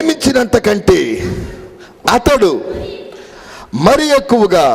ప్రేమించినంత కంటే అతడు మరి ఎక్కువగా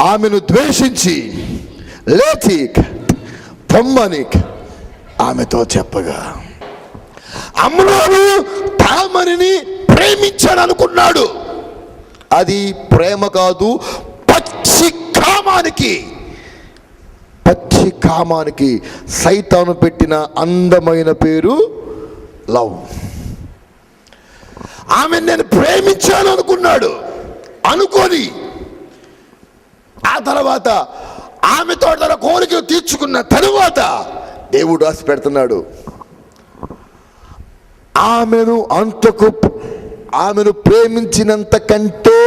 ఆమెను ద్వేషించి లేచి పొమ్మని ఆమెతో చెప్పగా, అమ్నోను తామరిని ప్రేమించాడు అనుకున్నాడు. అది ప్రేమ కాదు, పచ్చి కామానికి సైతాను పెట్టిన అందమైన పేరు లవ్. ఆమె నేను ప్రేమించాను అనుకున్నాడు. అనుకొని ఆ తర్వాత ఆమెతో తన కోరికలు తీర్చుకున్న తరువాత దేవుడు రాసి పెడుతున్నాడు, ఆమెను ప్రేమించినంత కంటే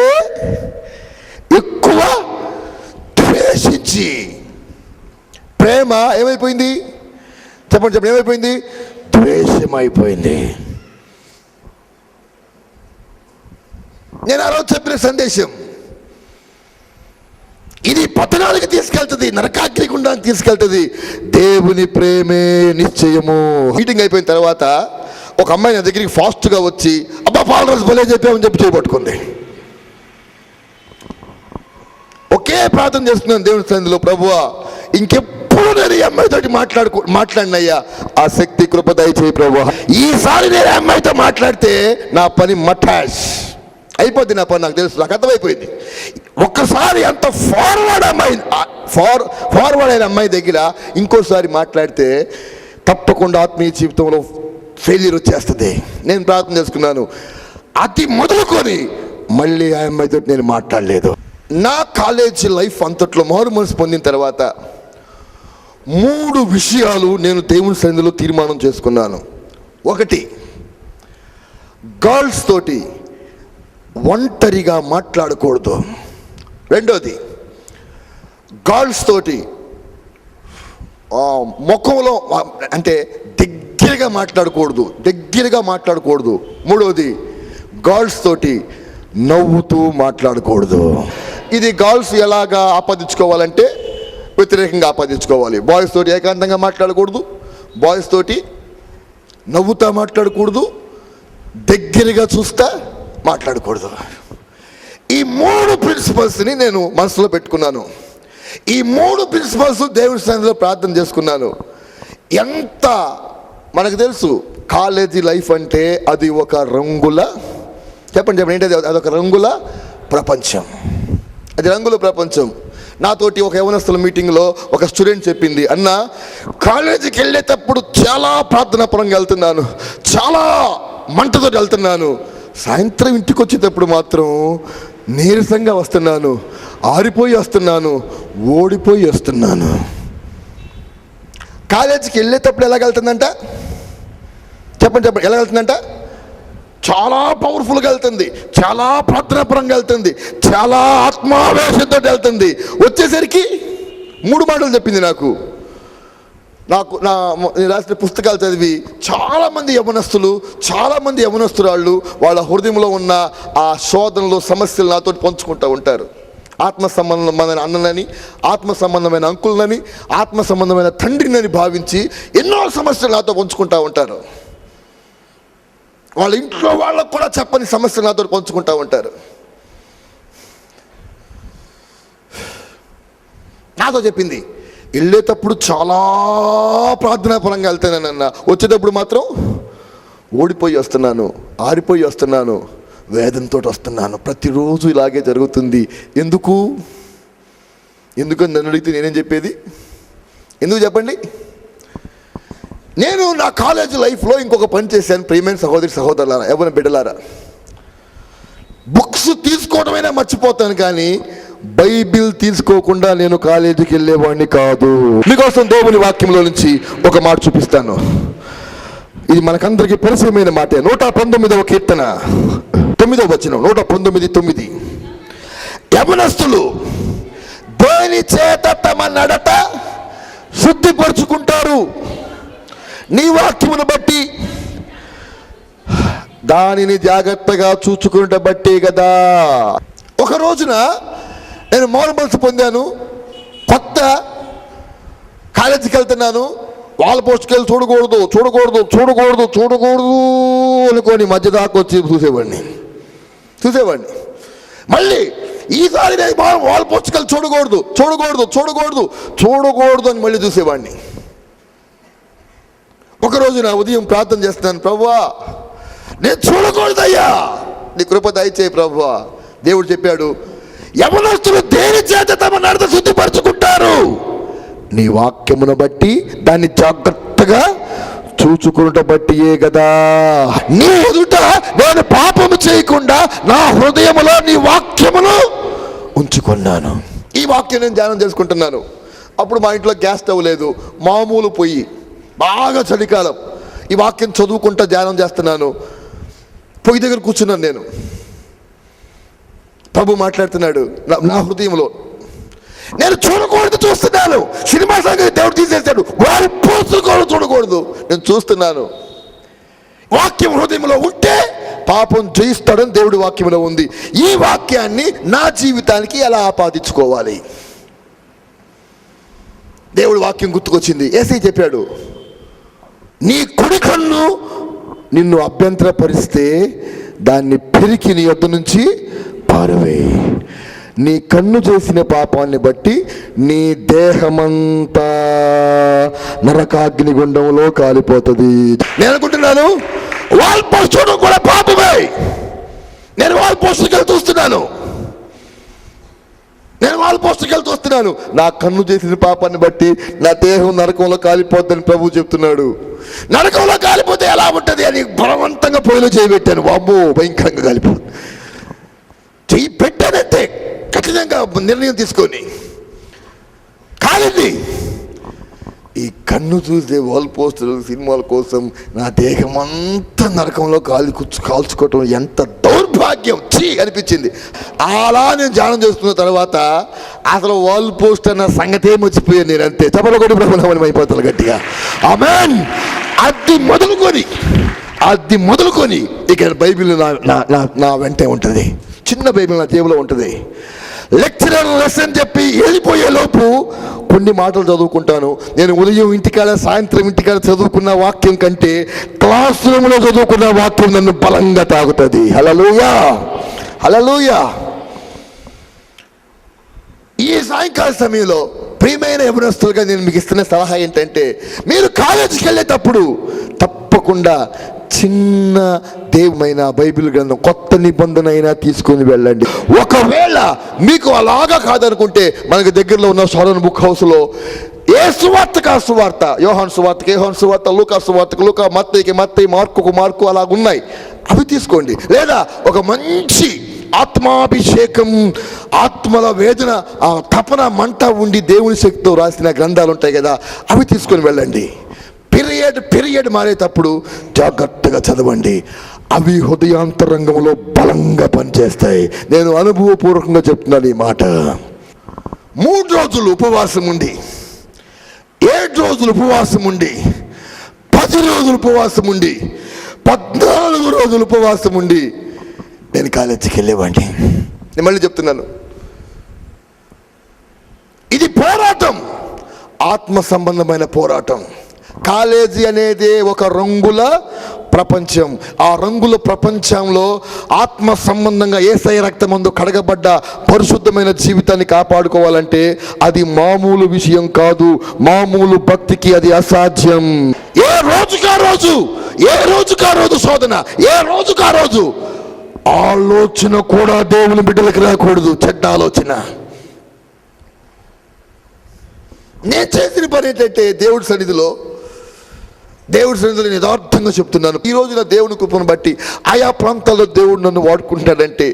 ఎక్కువ ద్వేషించి. ప్రేమ ఏమైపోయింది? చెప్పండి ఏమైపోయింది? ద్వేషమైపోయింది. నేను ఆ రోజు చెప్పిన సందేశం ఇది పతనానికి తీసుకెళ్తుంది, నరకాగ్ని గుండానికి తీసుకెళ్తుంది. దేవుని ప్రేమే నిశ్చయము. మీటింగ్ అయిపోయిన తర్వాత ఒక అమ్మాయి నా దగ్గరికి ఫాస్ట్గా వచ్చి, అబ్బా పాలరాజు భలే చెప్పామని చెప్పి చేయబట్టుకుంది. ఒకే ప్రార్థన చేస్తున్నాను దేవుని సన్నిధిలో, ప్రభువా ఇంకెప్పుడు నేను ఈ అమ్మాయితో మాట్లాడినయ్యా, ఆ శక్తి కృప దయచేయి ప్రభువా. ఈసారి నేను అమ్మాయితో మాట్లాడితే నా పని మఠాష్ అయిపోద్ది. నా పని నాకు తెలుసు, నాకు అర్థమైపోయింది. ఒక్కసారి అంత ఫార్వర్డ్ అయిన అమ్మాయి దగ్గర ఇంకోసారి మాట్లాడితే తప్పకుండా ఆత్మీయ జీవితంలో ఫెయిల్యూర్ వచ్చేస్తుంది. నేను ప్రార్థన చేసుకున్నాను. అది మొదలుకొని మళ్ళీ ఆ అమ్మాయితో నేను మాట్లాడలేదు. నా కాలేజీ లైఫ్ అంతట్లో మారు మనసు పొందిన తర్వాత 3 విషయాలు నేను దేవుని సన్నిధిలో తీర్మానం చేసుకున్నాను. 1, గర్ల్స్ తోటి ఒంటరిగా మాట్లాడకూడదు. 2, గర్ల్స్ తోటి ముఖంలో అంటే దగ్గరగా మాట్లాడకూడదు. 3, గర్ల్స్ తోటి నవ్వుతూ మాట్లాడకూడదు. ఇది గర్ల్స్ ఎలాగా ఆపాదించుకోవాలంటే వ్యతిరేకంగా ఆపాదించుకోవాలి. బాయ్స్ తోటి ఏకాంతంగా మాట్లాడకూడదు, బాయ్స్ తోటి నవ్వుతా మాట్లాడకూడదు, దగ్గరగా చూస్తా మాట్లాడకూడదు. ఈ 3 ప్రిన్సిపల్స్ని నేను మనసులో పెట్టుకున్నాను. ఈ 3 ప్రిన్సిపల్స్ దేవుని సన్నిధిలో ప్రార్థన చేసుకున్నాను. ఎంత మనకు తెలుసు కాలేజీ లైఫ్ అంటే అది ఒక రంగుల, చెప్పండి ఏంటది? అదొక రంగుల ప్రపంచం. అది రంగుల ప్రపంచం. నాతోటి ఒక యవనస్తుల మీటింగ్లో ఒక స్టూడెంట్ చెప్పింది, అన్న కాలేజీకి వెళ్ళేటప్పుడు చాలా ప్రార్థనాపరంగా వెళ్తున్నాను, చాలా మంటతో వెళ్తున్నాను, సాయంత్రం ఇంటికి వచ్చేటప్పుడు మాత్రం నీరసంగా వస్తున్నాను, ఆరిపోయి వస్తున్నాను, ఓడిపోయి వస్తున్నాను. కాలేజీకి వెళ్ళేటప్పుడు ఎలాగెళ్తుందంట? చెప్పండి ఎలా వెళ్తుందంట? చాలా పవర్ఫుల్గా వెళ్తుంది, చాలా ప్రార్థనాపరంగా వెళ్తుంది, చాలా ఆత్మావేశంతో వెళ్తుంది. వచ్చేసరికి 3 మాటలు చెప్పింది నాకు నేను రాసిన పుస్తకాలు చదివి చాలామంది యవనస్తురాళ్ళు వాళ్ళ హృదయంలో ఉన్న ఆ శోధనలు, సమస్యలు నాతో పంచుకుంటూ ఉంటారు. ఆత్మ సంబంధమైన అన్నలని, ఆత్మ సంబంధమైన అంకుల్ని, ఆత్మ సంబంధమైన తండ్రిని భావించి ఎన్నో సమస్యలు నాతో పంచుకుంటూ ఉంటారు. వాళ్ళ ఇంట్లో వాళ్ళకు కూడా చెప్పని సమస్యలు నాతో పంచుకుంటూ ఉంటారు. నాతో చెప్పింది, వెళ్ళేటప్పుడు చాలా ప్రార్థనాపరంగా వెళ్తానన్న, వచ్చేటప్పుడు మాత్రం ఓడిపోయి వస్తున్నాను, ఆరిపోయి వస్తున్నాను, వేదనతో వస్తున్నాను. ప్రతిరోజు ఇలాగే జరుగుతుంది. ఎందుకని నన్ను అడిగితే నేనేం చెప్పేది? ఎందుకు చెప్పండి? నేను నా కాలేజ్ లైఫ్లో ఇంకొక పని చేశాను. ప్రియమైన సహోదరులారా, ఎవరైనా బిడ్డలారా, బుక్స్ తీసుకోవడమైనా మర్చిపోతాను, కానీ బైబిల్ తీసుకోకుండా నేను కాలేజీకి వెళ్ళేవాడిని కాదు. మీకోసం దేవుని వాక్యంలో నుంచి ఒక మాట చూపిస్తాను. ఇది మనకందరికీ పరిచయమైన మాట. 119వ కీర్తన 9వ వచనం. 119:9. యవనస్తులు దేని చేత తమ నడత శుద్ధిపరుచుకుంటారు? నీ వాక్యమును బట్టి, దానిని జాగ్రత్తగా చూచుకుంట బట్టే కదా. ఒక రోజున నేను మారు మనసు పొందాను. కొత్త కాలేజీకి వెళ్తున్నాను. వాళ్ళ పోస్టుకి వెళ్ళి చూడకూడదు అనుకొని మధ్య దాకా వచ్చి చూసేవాడిని. మళ్ళీ ఈసారి నేను వాళ్ళ పుస్తకాలు చూడకూడదు అని మళ్ళీ చూసేవాడిని. ఒకరోజు నా ఉదయం ప్రార్థన చేస్తున్నాను, ప్రభువా నేను చూడకూడదయ్యా, నీ కృప దయచేయి ప్రభువా. దేవుడు చెప్పాడు, యవనస్తులు దేని చేత తమ నడత శుద్ధిపరచుకుంటారు? నీ వాక్యమును బట్టి, దాన్ని జాగ్రత్తగా చూచుకున్నట బట్టియే కదా. నీ ఎదుట నేను పాపము చేయకుండా నా హృదయములో నీ వాక్యమును ఉంచుకున్నాను. ఈ వాక్యం నేను ధ్యానం చేసుకుంటున్నాను. అప్పుడు మా ఇంట్లో గ్యాస్ స్టవ్ లేదు, మామూలు పొయ్యి, బాగా చలికాలం. ఈ వాక్యం చదువుకుంటా ధ్యానం చేస్తున్నాను. పొయ్యి దగ్గర కూర్చున్నాను నేను. ప్రభు మాట్లాడుతున్నాడు నా హృదయంలో. నేను చూడకూడదు చూస్తున్నాను. సినిమా సంగతి దేవుడు తీసేస్తాడు, వారి పోసుకోవడం చూడకూడదు. నేను చూస్తున్నాను. వాక్యం హృదయంలో ఉంటే పాపం జయిస్తాడని దేవుడి వాక్యంలో ఉంది. ఈ వాక్యాన్ని నా జీవితానికి ఎలా ఆపాదించుకోవాలి? దేవుడి వాక్యం గుర్తుకొచ్చింది. యేసయ్య చెప్పాడు, నీ కుడి కన్ను నిన్ను అభ్యంతరపరిస్తే దాన్ని పెరికి నీ యొద్ద నుంచి పారవేయి. నీ కన్ను చేసిన పాపాన్ని బట్టి నీ దేహమంతా నరకాగ్ని గుండంలో కాలిపోతుంది. నేను అనుకుంటున్నాను వాల్ పోస్ట్ చూడడం కూడా పాపమే. నేను వాల్ పోస్ట్కి చూస్తున్నాను. నా కన్ను చేసిన పాపాన్ని బట్టి నా దేహం నరకంలో కాలిపోద్దని ప్రభు చెప్తున్నాడు. నరకంలో కాలిపోతే ఎలా ఉంటుంది అని బలవంతంగా పొయ్యిలో చేయబెట్టాను. వామ్మో, భయంకరంగా కాలిపోతుంది. చెయ్యి పెట్టానంటే కఠినంగా నిర్ణయం తీసుకొని కాలింది. ఈ కన్ను చూసే వాల్ పోస్టులు సినిమాల కోసం నా దేహం అంతా నరకంలో కాల్చుకోవటం ఎంత దౌర్భాగ్యం అనిపించింది. అలా నేను ధ్యానం చేస్తున్న తర్వాత అసలు వాల్ పోస్ట్ అన్న సంగతే మర్చిపోయాను నేను. అంతే చెప్పలకొడి బ్రహ్మణం అయిపోతాను గట్టిగా. ఆమేన్. అది మొదలుకొని ఇక బైబిల్ నా వెంటే ఉంటుంది. చిన్న బైబిల్ నా జేబులో ఉంటుంది. లెక్చరర్ లెసన్ చెప్పి వెళ్ళిపోయే లోపు కొన్ని మాటలు చదువుకుంటాను. నేను ఉదయం ఇంటికాడ సాయంత్రం ఇంటికాడ చదువుకున్న వాక్యం కంటే క్లాస్ రూమ్లో చదువుకున్న వాక్యం నన్ను బలంగా తాగుతుంది. హల్లెలూయా. ఈ సాయంకాల సమయంలో ప్రియమైన యవనస్తులుగా నేను మీకు ఇస్తున్న సలహా ఏంటంటే, మీరు కాలేజీకి వెళ్ళేటప్పుడు తప్పకుండా చిన్న దేవుమైన బైబిల్ గ్రంథం కొత్త నిబంధన అయినా తీసుకొని వెళ్ళండి. ఒకవేళ మీకు అలాగా కాదనుకుంటే మనకు దగ్గరలో ఉన్న సోలన్ బుక్ హౌస్లో ఏ సువార్తకు ఆ సువార్త, యోహాను సువార్త, లూకా సువార్తకు లూకా, మత్తయి, మార్కు అలాగున్నాయి. అవి తీసుకోండి. లేదా ఒక మంచి ఆత్మాభిషేకం, ఆత్మల వేదన, ఆ తపన మంట ఉండి దేవుని శక్తితో రాసిన గ్రంథాలు ఉంటాయి కదా, అవి తీసుకొని వెళ్ళండి. పీరియడ్ మారేటప్పుడు జాగ్రత్తగా చదవండి. అవి హృదయాంతరంగంలో బలంగా పనిచేస్తాయి. నేను అనుభవపూర్వకంగా చెప్తున్నాను ఈ మాట. 3 రోజులు ఉపవాసం ఉండి, 7 రోజులు ఉపవాసం ఉండి, 10 రోజులు ఉపవాసం ఉండి, 14 రోజులు ఉపవాసం ఉండి నేను కాలేజీకి వెళ్ళేవాడిని. నేను మళ్ళీ చెప్తున్నాను, ఇది పోరాటం, ఆత్మ సంబంధమైన పోరాటం. కాలేజీ అనేది ఒక రంగుల ప్రపంచం. ఆ రంగుల ప్రపంచంలో ఆత్మ సంబంధంగా యేసయ్య రక్తమందు కడగబడ్డ పరిశుద్ధమైన జీవితాన్ని కాపాడుకోవాలంటే అది మామూలు విషయం కాదు. మామూలు భక్తికి అది అసాధ్యం. ఏ రోజుకా రోజు శోధన, ఏ రోజుకా రోజు ఆలోచన కూడా దేవుని బిడ్డలకు రాకూడదు. చెడ్డ ఆలోచన. నేను చేసిన పని ఏంటంటే దేవుడి సన్నిధిలో నేను యథార్థంగా చెప్తున్నాను. ఈ రోజున దేవుని కృపను బట్టి ఆయా ప్రాంతాల్లో దేవుడు నన్ను వాడుకుంటాడంటే,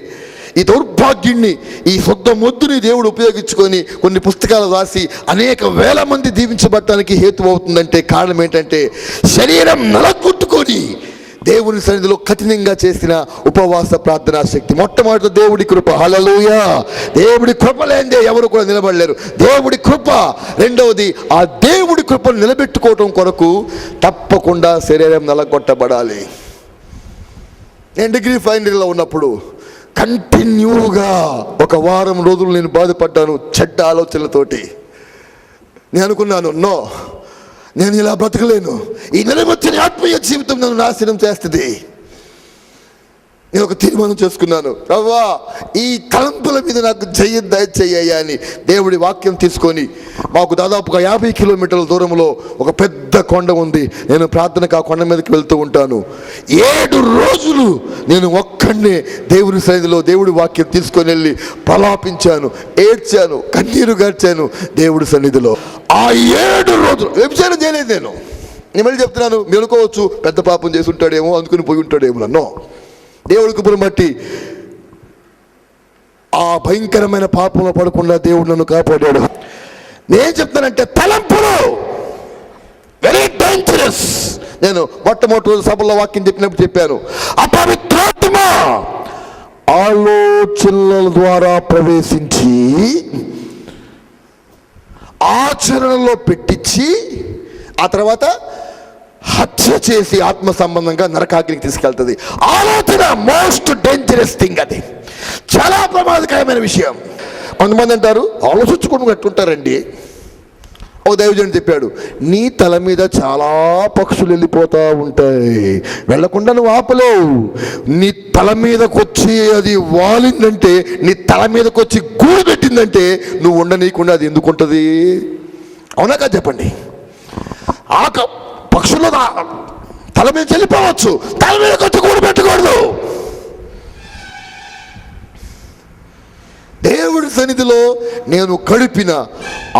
ఈ దౌర్భాగ్యుణ్ణి, ఈ శుద్ధ మొద్దుని దేవుడు ఉపయోగించుకొని కొన్ని పుస్తకాలు రాసి అనేక వేల మంది దీవించబడటానికి హేతు అవుతుందంటే కారణం ఏంటంటే, శరీరం నలగొట్టుకొని దేవుని సన్నిధిలో కఠినంగా చేసిన ఉపవాస ప్రార్థనా శక్తి. మొట్టమొదటి దేవుడి కృప. హల్లెలూయా. దేవుడి కృప లేనిదే ఎవరు కూడా నిలబడలేరు. దేవుడి కృప. రెండవది, ఆ దేవుడి కృపను నిలబెట్టుకోవటం కొరకు తప్పకుండా శరీరం నలగొట్టబడాలి. నేను డిగ్రీ ఫైనల్ ఇయర్లో ఉన్నప్పుడు కంటిన్యూగా 1 వారం రోజులు నేను బాధపడ్డాను చెడ్డ ఆలోచనలతోటి. నేను అనుకున్నాను, నేను ఇలా బ్రతకలేను, ఈ నిలబెట్టిన ఆత్మీయ జీవితం నన్ను నాశనం చేస్తుంది. నేను ఒక తీర్మానం చేసుకున్నాను, ప్రభువా ఈ తలంపుల మీద నాకు జయం దయచేయ్యా అని. దేవుడి వాక్యం తీసుకొని మాకు దాదాపుగా 50 కిలోమీటర్ల దూరంలో ఒక పెద్ద కొండ ఉంది. నేను ప్రార్థనకు ఆ కొండ మీదకి వెళ్తూ ఉంటాను. 7 రోజులు నేను ఒక్కడే దేవుడి సన్నిధిలో దేవుడి వాక్యం తీసుకొని వెళ్ళి ప్రలాపించాను, ఏడ్చాను, కన్నీరు గార్చాను దేవుడి సన్నిధిలో. ఆ 7 రోజులు వ్యభిచారం చేయలేదు. నేను మళ్ళీ చెప్తున్నాను, మీరు అనుకోవచ్చు పెద్ద పాపం చేసి ఉంటాడేమో అనుకుని పోయి ఉంటాడేమో. నన్ను దేవుడి కృపను బట్టి ఆ భయంకరమైన పాపంలో పడకుండా దేవుడు నన్ను కాపాడాడు. నేను చెప్తానంటే తలంపులు వెరీ డేంజరస్. నేను మొట్టమొదటి రోజు సభలో వాక్యం చెప్పినప్పుడు చెప్పాను, అపవిత్రాత్మ ఆలోచనల ద్వారా ప్రవేశించి ఆచరణలో పెట్టించి ఆ తర్వాత హత్య చేసి ఆత్మ సంబంధంగా నరకాగ్నికి తీసుకెళ్తుంది. ఆలోచన మోస్ట్ డేంజరస్ థింగ్. అది చాలా ప్రమాదకరమైన విషయం. కొంతమంది అంటారు, ఆలోచించుకోవడం ఎట్లుంటారండి. ఓ దైవజనుడు చెప్పాడు, నీ తల మీద చాలా పక్షులు వెళ్ళిపోతూ ఉంటాయి, వెళ్లకుండా నువ్వు ఆపలేవు. నీ తల మీదకి వచ్చి అది వాలిందంటే, నీ తల మీదకి వచ్చి గూడు పెట్టిందంటే నువ్వు ఉండనీయకుండా అది ఎందుకు ఉంటుంది? అవునా కాదు చెప్పండి. పక్షులు తల మీద చెల్లిపోవచ్చు, తల మీద కొట్టి కూడి పెట్టకూడదు. దేవుడి సన్నిధిలో నేను గడిపిన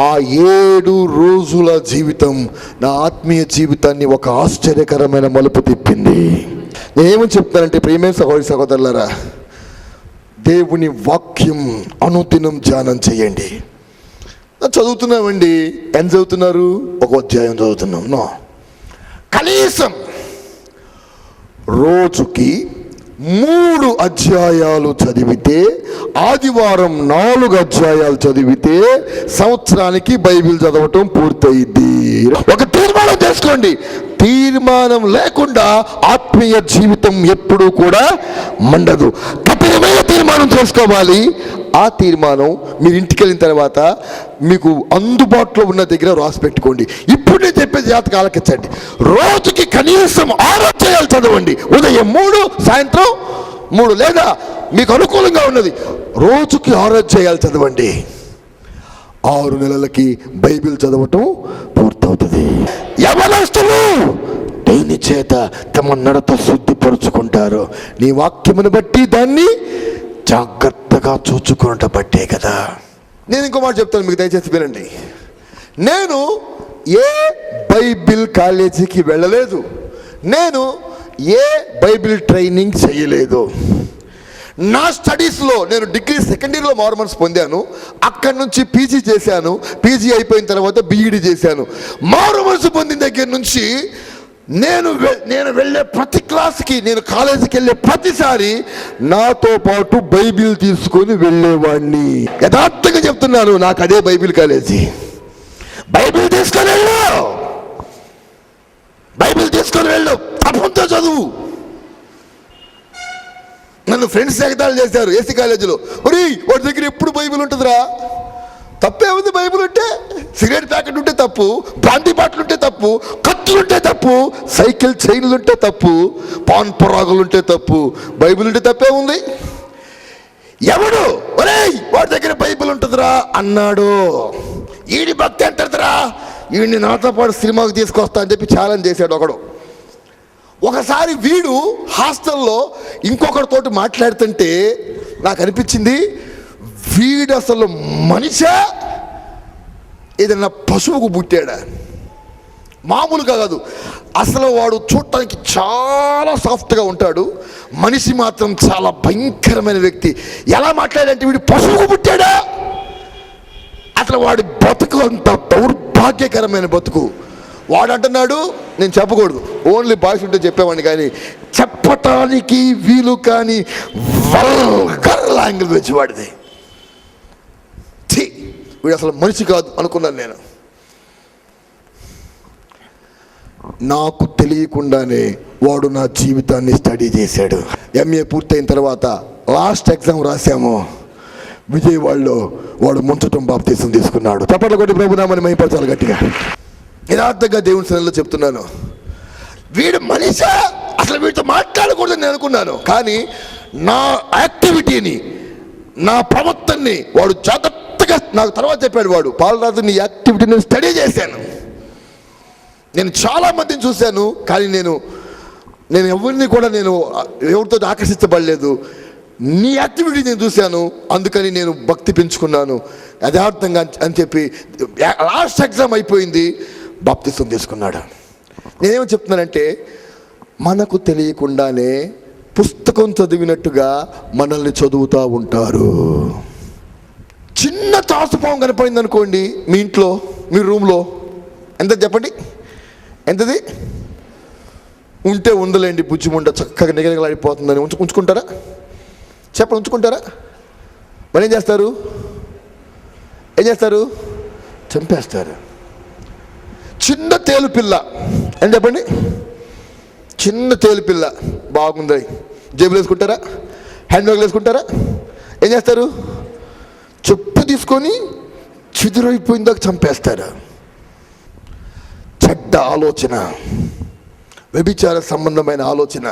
ఆ 7 రోజుల జీవితం నా ఆత్మీయ జీవితాన్ని ఒక ఆశ్చర్యకరమైన మలుపు తిప్పింది. నేనేమని చెప్తానంటే, ప్రియమైన సహోదరి సహోదరులారా, దేవుని వాక్యం అనుదినం ధ్యానం చేయండి. చదువుతున్నామండి, ఎంత చదువుతున్నారు? ఒక అధ్యాయం చదువుతున్నాం. కనీసం రోజుకి 3 అధ్యాయాలు చదివితే, ఆదివారం 4 అధ్యాయాలు చదివితే సంవత్సరానికి బైబిల్ చదవటం పూర్తయింది. ఒక తీర్మానం చేసుకోండి. తీర్మానం లేకుండా ఆత్మీయ జీవితం ఎప్పుడూ కూడా మండదు. కఠినమైన తీర్మానం చేసుకోవాలి. ఆ తీర్మానం మీరు ఇంటికి వెళ్ళిన తర్వాత మీకు అందుబాటులో ఉన్న దగ్గర రాసి పెట్టుకోండి. ఇప్పుడు నేను చెప్పే జాతకు ఆలకించండి. రోజుకి కనీసం 6 అధ్యాయాలు చదవండి. ఉదయం 3, సాయంత్రం 3, లేదా మీకు అనుకూలంగా ఉన్నది రోజుకి 6 అధ్యాయాలు చదవండి. 6 నెలలకి బైబిల్ చదవటం పూర్తవుతుంది. యవనస్తులు దేని చేత తమ నడత శుద్ధిపరుచుకుంటారు? నీ వాక్యమును బట్టి దాన్ని జాగ్రత్తగా చూచుకున్నట బట్టే కదా. నేను ఇంకో మాట చెప్తాను, మీకు దయచేసి వినండి. నేను ఏ బైబిల్ కాలేజీకి వెళ్ళలేదు, నేను ఏ బైబిల్ ట్రైనింగ్ చేయలేదు. నా స్టడీస్లో నేను డిగ్రీ సెకండ్ ఇయర్లో మార్మన్స్ పొందాను. అక్కడి నుంచి పీజీ చేశాను. పీజీ అయిపోయిన తర్వాత బీఈడీ చేశాను. మార్మన్స్ పొందిన దగ్గర నుంచి నేను వెళ్ళే ప్రతి క్లాస్కి, నేను కాలేజీకి వెళ్ళే ప్రతిసారి నాతో పాటు బైబిల్ తీసుకొని వెళ్ళేవాడిని. యథార్థంగా చెప్తున్నాను, నాకు అదే బైబిల్ కాలేజీ. బైబిల్ తీసుకొని వెళ్ళు, తప్పంతో చదువు. నన్ను ఫ్రెండ్స్ ఎగతాళి చేశారు ఏసీ కాలేజీలో. వాడి దగ్గర ఎప్పుడు బైబిల్ ఉంటుందిరా. తప్పే ఉంది బైబిల్ ఉంటే? సిగరెట్ ప్యాకెట్ ఉంటే తప్పు, బ్రాంతి బాటిల్ ఉంటే తప్పు, కత్తులు ఉంటే తప్పు, సైకిల్ చైన్లు ఉంటే తప్పు, పాన్ పరాగులు ఉంటే తప్పు, బైబిల్ ఉంటే తప్పే ఉంది. ఎవడు వాడి దగ్గర బైబిల్ ఉంటుందిరా అన్నాడు. ఈడి భక్తి అంటారా, ఈడిని నాతో పాటు సినిమాకి తీసుకొస్తా అని చెప్పి ఛాలెంజ్ చేశాడు ఒకడు. ఒకసారి వీడు హాస్టల్లో ఇంకొకరితోటి మాట్లాడుతుంటే నాకు అనిపించింది, వీడు అసలు మనిషా ఏదన్నా పశువుకు పుట్టాడా? మామూలుగా కాదు, అసలు వాడు చూడటానికి చాలా సాఫ్ట్గా ఉంటాడు, మనిషి మాత్రం చాలా భయంకరమైన వ్యక్తి. ఎలా మాట్లాడంటే వీడు పశువుకు పుట్టాడా? అసలు వాడి బతుకు అంత దౌర్భాగ్యకరమైన బతుకు. వాడు అంటున్నాడు, నేను చెప్పకూడదు, ఓన్లీ బాయ్స్ ఉంటే చెప్పేవాడిని, కానీ చెప్పటానికి వీలు కానీ వల్గర్ లాంగ్వేజ్ వాడిది. వీడు అసలు మనిషి కాదు అనుకున్నాను నేను. నాకు తెలియకుండానే వాడు నా జీవితాన్ని స్టడీ చేశాడు. ఎంఏ పూర్తయిన తర్వాత లాస్ట్ ఎగ్జామ్ రాశాము. విజయవాడలో వాడు ముంచటం బాప్తీసం తీసుకున్నాడు. చప్పట్లు కొట్టి ప్రభునామాన్ని మహిమపరచాలి గట్టిగా. యథార్థంగా దేవుని సన్నిధిలో చెప్తున్నాను, వీడు మనిషా, అసలు వీడితో మాట్లాడకూడదని నేను అనుకున్నాను. కానీ నా యాక్టివిటీని, నా ప్రవర్తనని వాడు జాగ్రత్తగా నాకు తర్వాత చెప్పాడు. వాడు, పాలరాజు నీ యాక్టివిటీని స్టడీ చేశాను, నేను చాలా మందిని చూశాను, కానీ నేను ఎవరిని కూడా ఎవరితో ఆకర్షించబడలేదు. నీ యాక్టివిటీ నేను చూశాను, అందుకని నేను భక్తి పెంచుకున్నాను యథార్థంగా అని చెప్పి లాస్ట్ ఎగ్జామ్ అయిపోయింది, బాప్తిసం తీసుకున్నాడు. నేనేమో చెప్తున్నానంటే, మనకు తెలియకుండానే పుస్తకం చదివినట్టుగా మనల్ని చదువుతూ ఉంటారు. చిన్న తాసుపాము కనపడింది అనుకోండి మీ ఇంట్లో, మీ రూమ్లో, ఎంత చెప్పండి, ఎంతది? ఉంటే ఉందలేండి, బుజ్జిముండ చక్కగా నిగనిగలాడిపోతుందని ఉంచుకుంటారా? చెప్పండి, ఉంచుకుంటారా? మరి ఏం చేస్తారు? చంపేస్తారు. చిన్న తేలుపిల్ల అని చెప్పండి, చిన్న తేలుపిల్ల బాగుంది, జేబులు వేసుకుంటారా? హ్యాండ్ బ్యాగ్లు వేసుకుంటారా? ఏం చేస్తారు? చెప్పు తీసుకొని చిదురైపోయిందాక చంపేస్తారు. చెడ్డ ఆలోచన, వ్యభిచార సంబంధమైన ఆలోచన,